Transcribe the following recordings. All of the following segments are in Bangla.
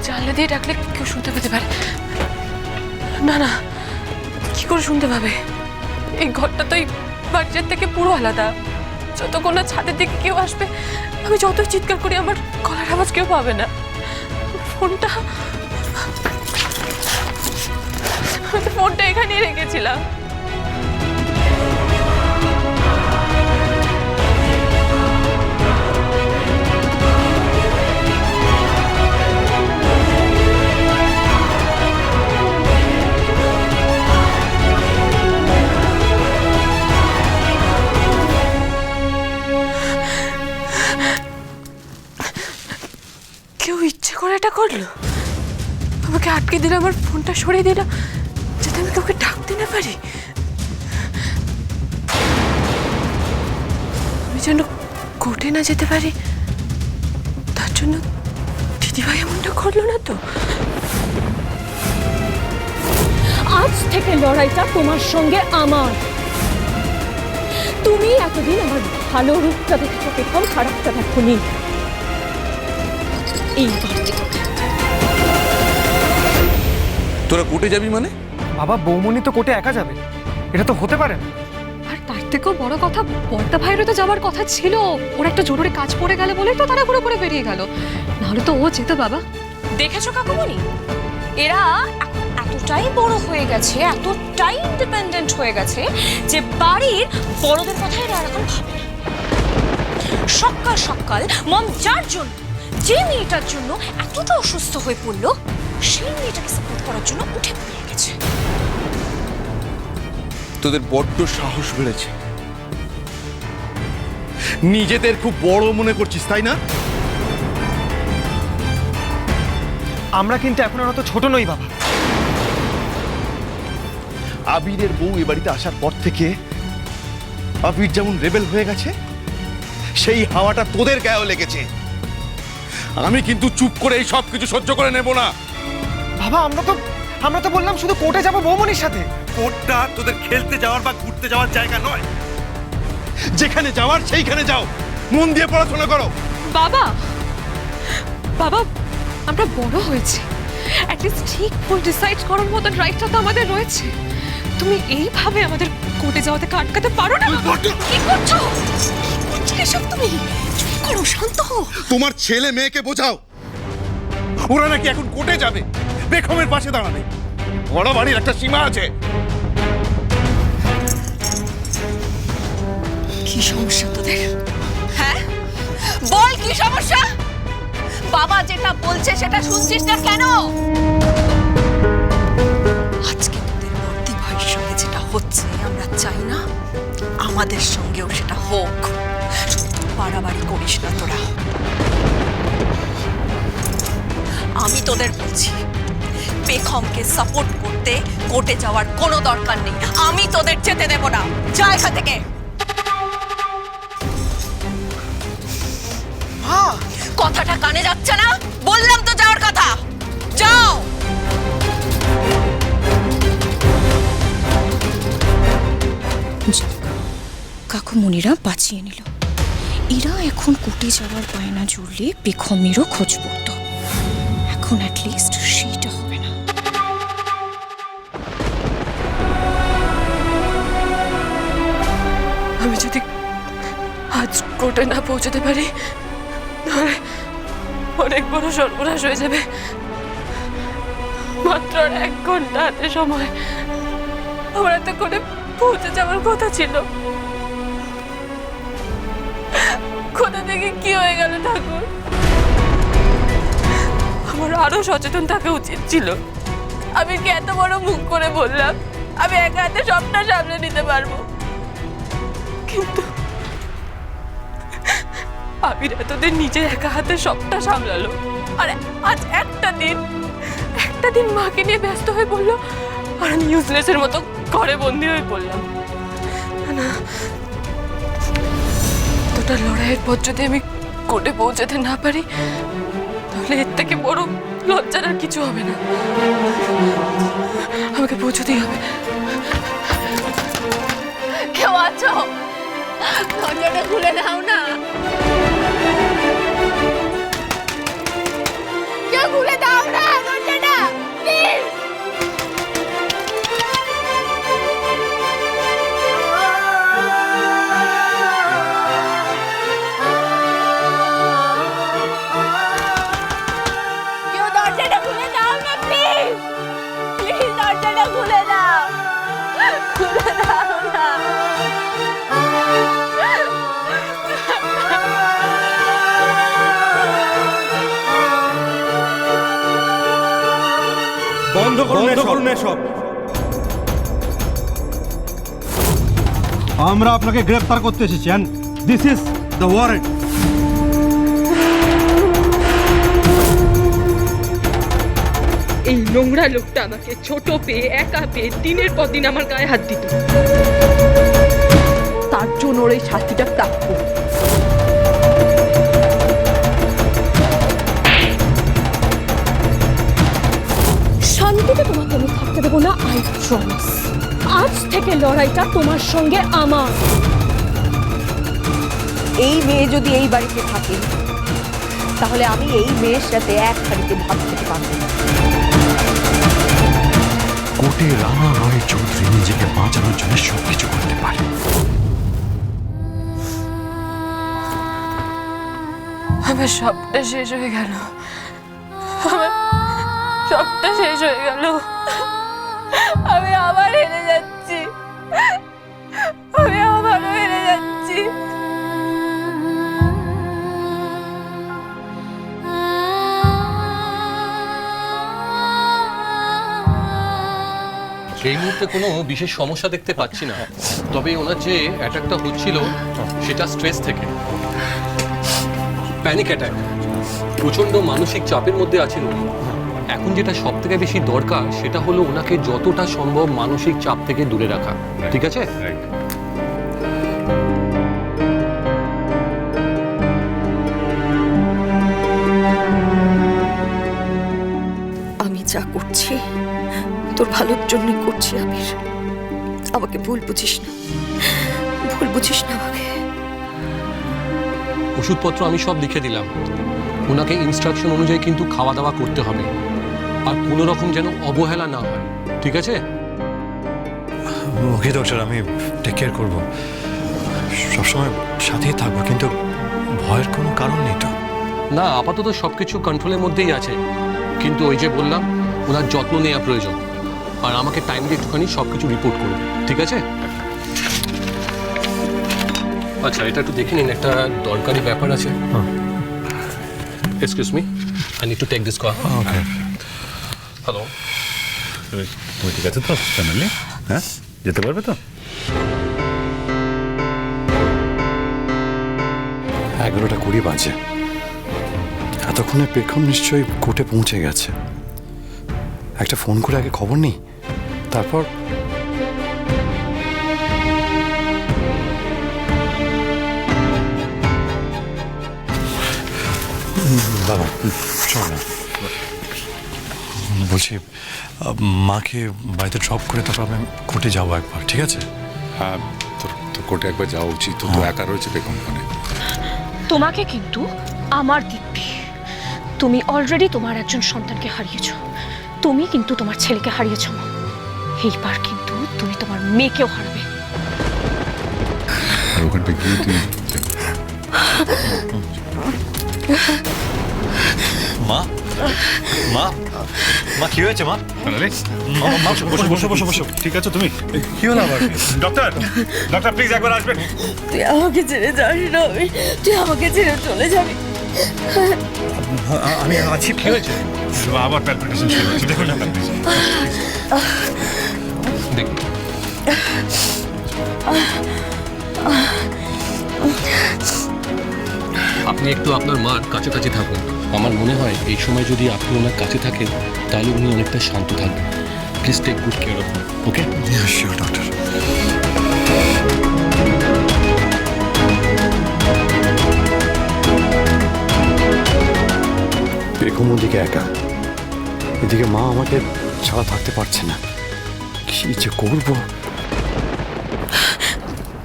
জানলা দিয়ে ডাকলে কেউ শুনতে পেতে পারে। না না, কি করে শুনতে পাবে? এই ঘরটা তো এই বাড়িটার থেকে পুরো আলাদা। যতক্ষণ না ছাদের দিকে কেউ আসবে, আমি যতই চিৎকার করি আমার গলার আওয়াজ কেউ পাবে না। ফোনটা এখানেই রেখেছিলাম। কেউ ইচ্ছে করে এটা করলো, আমাকে আটকে দিল, আমার ফোনটা সরিয়ে দিল যাতে আমি কাউকে ডাকতে না পারি। আমি যেন কোর্টে না যেতে পারি, তার জন্য দিদিভাই এমনটা করলো না তো? আজ থেকে লড়াইটা তোমার সঙ্গে আমার। তুমি এতদিন আমার ভালো রূপটা দেখেছো, পেখম খারাপটা দেখোনি। এইবার তোরা কোর্টে যাবি মানে? বাবা, বৌমনি তো কোর্টে একা যাবে, এটা তো হতে পারে না। আর তার থেকেও বড় কথা, বড়দা ভাইয়েরও তো যাওয়ার কথা ছিল। ওর একটা জরুরি কাজ পড়ে গেল বলেই তো তারা করে বেরিয়ে গেল, নাহলে তো ও যেত। বাবা, দেখেছো কাকুমণি, এরা এখন এতটাই বড় হয়ে গেছে, এতটাই ইন্ডিপেন্ডেন্ট হয়ে গেছে যে বাড়ির বড়দের কথা এরা আর এখন ভাবে না। সকাল সকাল মম যার জন্য, যে মেয়েটার জন্য এতটা অসুস্থ হয়ে পড়লো, সেই মেয়েটাকে সাপোর্ট করার জন্য উঠে পড়ে গেছে। তোদের বড্ড সাহস বেড়েছে, নিজেদের খুব বড় মনে করছিস তাই না? আমরা কিন্তু এখন আর অত ছোট নই বাবা। আবিরের বউ এ বাড়িতে আসার পর থেকে আবির যেমন রেবেল হয়ে গেছে, সেই হাওয়াটা তোদের গায়েও লেগেছে। আমি কিন্তু চুপ করে এই সব কিছু সহ্য করে নেব না। বাবা, আমরা তো বললাম শুধু কোর্টে যাবো বৌমনির সাথে। কোর্টটা তোদের খেলতে যাওয়ার বা ঘুরতে যাওয়ার জায়গা নয়। যেখানে যাওয়ার সেইখানে যাও, মন দিয়ে পড়াশোনা করো। বাবা, বাবা, আমরা বড় হয়েছি, অ্যাটলিস্ট ঠিক ভুল ডিসাইড করার মতো রাইটটা তো আমাদের রয়েছে। তুমি এইভাবে আমাদের কোর্টে যাওয়াতে আটকাতে পারো না। কি করছো? কি করছো এসব তুমি? চুপ করো, শান্ত হও। তোমার ছেলে মেয়েকে বোঝাও, ওরা নাকি এখন কোর্টে যাবে বেগমের পাশে দাঁড়াবে। বড় বাড়ির একটা সীমা আছে। কি সমস্যা তোদের? হ্যাঁ, বল কি সমস্যা? বাবা যেটা বলছে সেটা শুনছিস না কেন? আজকে তোদের ভর্তি ভাইয়ের সঙ্গে যেটা হচ্ছে, আমরা চাই না আমাদের সঙ্গেও সেটা হোক। বাড়াবাড়ি করিস না তোরা। আমি তোদের বলছি, বেগমকে সাপোর্ট করতে কোর্টে যাওয়ার কোনো দরকার নেই। আমি তোদের যেতে দেব না। যা এখান থেকে। কথাটা কানে যাচ্ছে না? বললাম তো যাওয়ার কথা। যাও। কাকুমণিরা বাঁচিয়ে নিল। এরা এখন কোর্টে যাওয়ার বায়না জুড়লে বেগমেরও খোঁজ পড়ত। এখন অ্যাটলিস্ট সেটা হবে না। আমি যদি আজ কোর্টে না পৌঁছতে পারি, তাহলে অনেক বড় সর্বনাশ হয়ে যাবে। মাত্র 1 ঘন্টা হাতে সময়, আমার এত করে পৌঁছে যাওয়ার কথা ছিল। কোথা থেকে কি হয়ে গেল ঠাকুর? আমার আরো সচেতন থাকা উচিত ছিল। আমি কি এত বড় মুখ করে বললাম আমি একা হাতে সবটা সামলে নিতে পারবো, কিন্তু আবির এতদিন নিজে একা হাতে সবটা সামলালো, আর আজ একটা দিন মাকে নিয়ে ব্যস্ত হয়ে পড়লো, আর আমি ইউজলেসের মতো ঘরে বন্দি হয়ে পড়লাম। না, এতটা লড়াইয়ের পর যদি আমি কোর্টে পৌঁছাতে না পারি, তাহলে এর থেকে বড় লজ্জার আর কিছু হবে না। আমাকে পৌঁছতেই হবে। কেউ আছো? দরজাটা খুলে দাও না। কেউ খুলে দাও না। দরজাটা খুলে দাও, খুলে দাও না। বন্ধ করুন এসব। আমরা আপনাকে গ্রেফতার করতে এসেছি, and this is the warrant. এই নোংরা লোকটা আমাকে ছোট পেয়ে একা পেয়ে দিনের পর দিন আমার গায়ে হাত দিত, তার জন্য ওর এই শাস্তিটা প্রাপ্য। শান্তিতে তোমাকে আমি থাকতে দেবো না, আই প্রমিস। আজ থেকে লড়াইটা তোমার সঙ্গে আমার। এই মেয়ে যদি এই বাড়িতে থাকে তাহলে আমি এই মেয়ের সাথে এক হাড়িতে ভাত খেতে পারবো না। কোর্টে রানা রয় চৌধুরী নিজেকে বাঁচানোর জন্য সবকিছু করতে পারে। আমার সবটা শেষ হয়ে গেল, আমার সবটা শেষ হয়ে গেল। আমি আবার হেরে যাচ্ছি, আমি আবারও হেরে যাচ্ছি। এই মুহূর্তে কোনো বিশেষ সমস্যা দেখতে পাচ্ছি না, তবে ওনার যে অ্যাটাকটা হচ্ছিল সেটা স্ট্রেস থেকে, প্যানিক অ্যাটাক, প্রচণ্ড মানসিক চাপের মধ্যে আছেন উনি। এখন যেটা সব থেকে বেশি দরকার সেটা হলো ওনাকে যতটা সম্ভব মানসিক চাপ থেকে দূরে রাখা, ঠিক আছে? আমি যা করছি তোর ভালোর জন্যই করছি আবির। আমাকে ভুল বুঝিস না, ভুল বুঝিস না আমাকে। ওষুধপত্র আমি সব লিখে দিলাম, ওনাকে ইনস্ট্রাকশন অনুযায়ী কিন্তু খাওয়া দাওয়া করতে হবে, আর কোনো রকম যেন অবহেলা না হয়, ঠিক আছে? ওকে ডক্টর, আমি টেক কেয়ার করবো, সবসময় সাথেই থাকবো, কিন্তু ভয়ের কোনো কারণ নেই তো? না, আপাতত সব কিছু কন্ট্রোলের মধ্যেই আছে, কিন্তু ওই যে বললাম ওনার যত্ন নেওয়া প্রয়োজন, আর আমাকে টাইমলি একটুখানি সব কিছু রিপোর্ট করবে, ঠিক আছে? আচ্ছা, এটা একটু দেখে নিন, একটা দরকারি ব্যাপার আছে। Excuse me, I need to take this call. Okay. Hello, তুমি ঠিক আছে তো ফ্যামিলি? হ্যাঁ, যেতে পারবে তো? 11:20 বাজে, এতক্ষণে পেখম নিশ্চয়ই কোর্টে পৌঁছে গেছে। একটা ফোন করে আগে খবর নেই, তারপর বাবা চল না, বলছি মাকে বাড়িতে ড্রপ করে তারপর আমি কোর্টে যাবো একবার, ঠিক আছে? হ্যাঁ, তোর কোর্টে একবার যাওয়া উচিত, তো একা রয়েছে বেগমখানে। তোমাকে কিন্তু আমার দিব্যি, তুমি অলরেডি তোমার একজন সন্তানকে হারিয়েছো, তুমি কিন্তু তোমার ছেলেকে হারিয়েছো মা। এইবার কিন্তু তুমি তোমার মেয়েকেও হারাবে। আর ওখানটা গিয়ে তুই মা, মা, মা কি হয়েছে মা? বসো বসো বসো। ঠিক আছে তুমি? কি হলো আবার? ডক্টর, ডক্টর প্লিজ একবার আসবেন। তুই আমাকে ছেড়ে যাস না, তুই আমাকে ছেড়ে চলে যাবি। আমি আছি। কি হয়েছে? আবার প্যালপিটেশন শুরু হয়েছে, দেখুন না প্যালপিটেশন। দেখি। আপনি একটু আপনার মার কাছাকাছি থাকুন, আমার মনে হয় এই সময় যদি আপনি ওনার কাছে থাকেন তাহলে উনি অনেকটা শান্ত থাকবেন। Please take good care of him, okay? Sure doctor. বেগম ওদিকে একা, এদিকে মা আমাকে ছাড়া থাকতে পারছে না, কি যে করবো।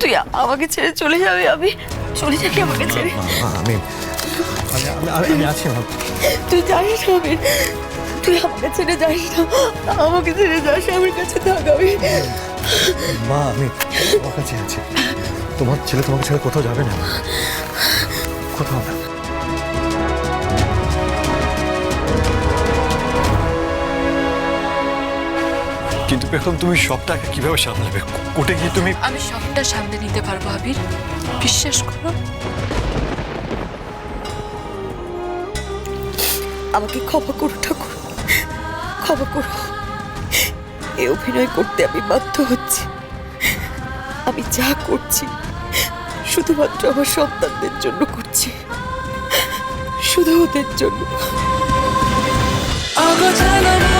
তুই আমাকে ছেড়ে চলে যাবি, আমি চলে যাবি আমাকে ছেড়ে? আমি আছি মা। তুই যাস না, তুই আমাকে ছেড়ে যাস না, আমাকে ছেড়ে যাস, আমার কাছে থাক। আমি মা, আমি তোমার কাছে আছি, তোমার ছেলে তোমাকে ছেড়ে কোথাও যাবে না, কোথাও না। কিন্তু পেখম তুমি সবটাকে কিভাবে সামলাবে? কোর্টে গিয়ে তুমি আমি সবটা সামনে নিতে পারবো আবির, বিশ্বাস করো। আমাকে ক্ষমা করো ঠাকুর, ক্ষমা করো। এ অভিনয় করতে আমি বাধ্য হচ্ছি। আমি যা করছি শুধুমাত্র আমার সন্তানদের জন্য করছি, শুধু ওদের জন্য। অগোছালো